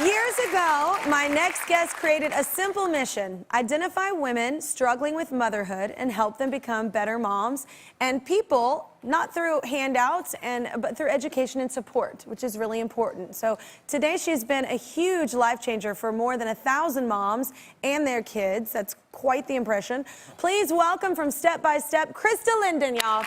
Years ago, my next guest created a simple mission: identify women struggling with motherhood and help them become better moms and people, not through handouts, but through education and support, which is really important. So today she's been a huge life changer for more than 1,000 moms and their kids. That's quite the impression. Please welcome from Step by Step, Krista Linden, y'all.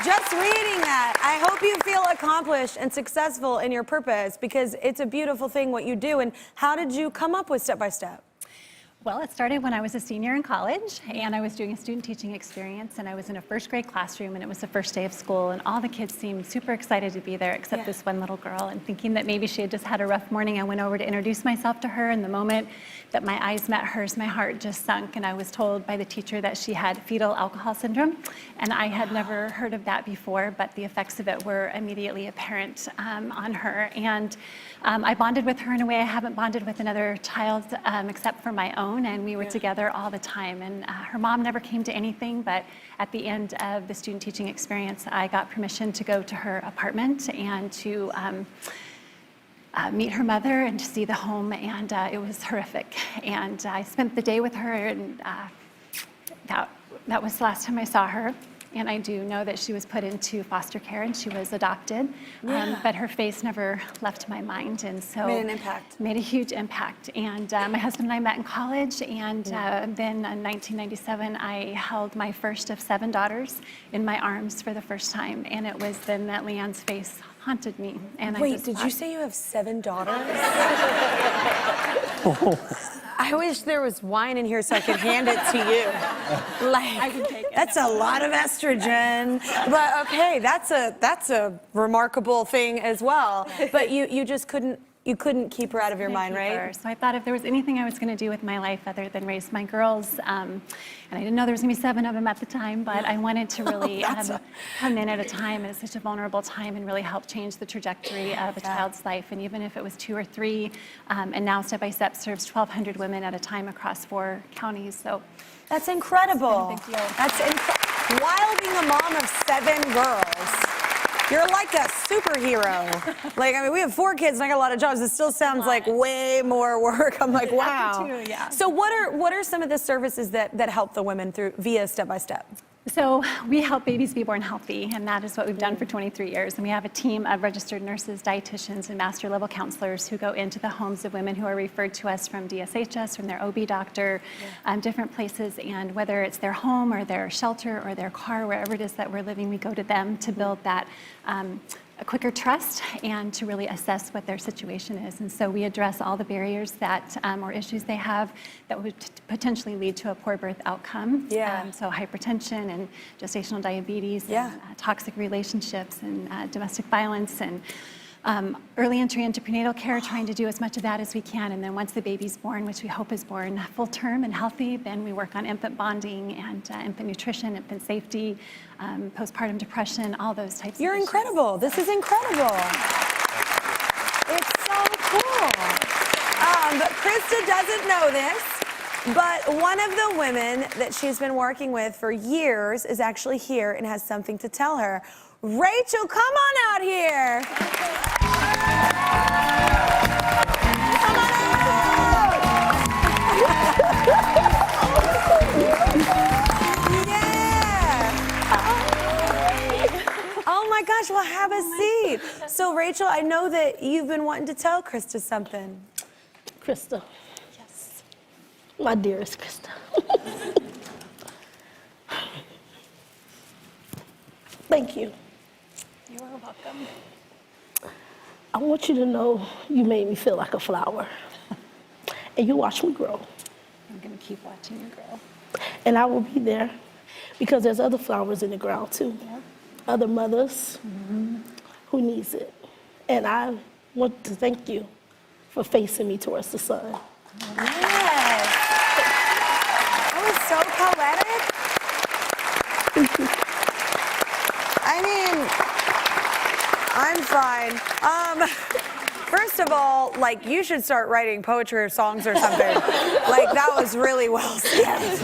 Just reading that, I hope you feel accomplished and successful in your purpose, because it's a beautiful thing what you do. And how did you come up with Step by Step? Well, it started when I was a senior in college, and I was doing a student teaching experience, and I was in a first grade classroom, and it was the first day of school, and all the kids seemed super excited to be there except this one little girl. And thinking that maybe she had just had a rough morning, I went over to introduce myself to her, and the moment that my eyes met hers, my heart just sunk, and I was told by the teacher that she had fetal alcohol syndrome, and I had never heard of that before, but the effects of it were immediately apparent on her. And I bonded with her in a way I haven't bonded with another child except for my own. And we were together all the time. And her mom never came to anything, but at the end of the student teaching experience, I got permission to go to her apartment and to meet her mother and to see the home, and it was horrific. And I spent the day with her, and that was the last time I saw her. And I do know that she was put into foster care and she was adopted, but her face never left my mind, and so made an impact. Made a huge impact. And my husband and I met in college, and then in 1997 I held my first of 7 daughters in my arms for the first time, and it was then that Leanne's face haunted me. And Wait, did you say you have 7 daughters? I wish there was wine in here so I could hand it to you. Like, I can take it. That's a lot of estrogen. But okay, that's a remarkable thing as well. But you just couldn't keep her out of your mind, right? So I thought if there was anything I was going to do with my life other than raise my girls, and I didn't know there was going to be 7 of them at the time, but I wanted to really come in at a time, and it's such a vulnerable time, and really help change the trajectory of a child's life. And even if it was 2 or 3, and now Step by Step serves 1,200 women at a time across 4 counties. So that's incredible. It's been a big deal. That's incredible. While being a mom of 7 girls, you're like a superhero. Like, I mean, we have 4 kids and I got a lot of jobs. It still sounds like way more work. I'm like, wow. So what are some of the services that help the women via Step by Step? So we help babies be born healthy, and that is what we've done for 23 years. And we have a team of registered nurses, dietitians, and master level counselors who go into the homes of women who are referred to us from DSHS, from their OB doctor, different places. And whether it's their home or their shelter or their car, wherever it is that we're living, we go to them to build that a quicker trust and to really assess what their situation is. And so we address all the barriers that or issues they have that would potentially lead to a poor birth outcome. So hypertension and gestational diabetes, and, toxic relationships and domestic violence, and early entry into prenatal care, trying to do as much of that as we can. And then once the baby's born, which we hope is born full term and healthy, then we work on infant bonding and infant nutrition, infant safety, postpartum depression, all those types of issues. You're incredible. This is incredible. It's so cool. But Krista doesn't know this, but one of the women that she's been working with for years is actually here and has something to tell her. Rachel, come on out here. Come on out. Yeah. Oh my gosh, well, have a seat. So Rachel, I know that you've been wanting to tell Krista something. Krista. Yes. My dearest Krista. Thank you. You are welcome. I want you to know you made me feel like a flower. And you watched me grow. I'm going to keep watching you grow. And I will be there because there's other flowers in the ground too. Other mothers who needs it. And I want to thank you for facing me towards the sun. Yes. That was so poetic. I mean, I'm fine. First of all, like, you should start writing poetry or songs or something. Like, that was really well said.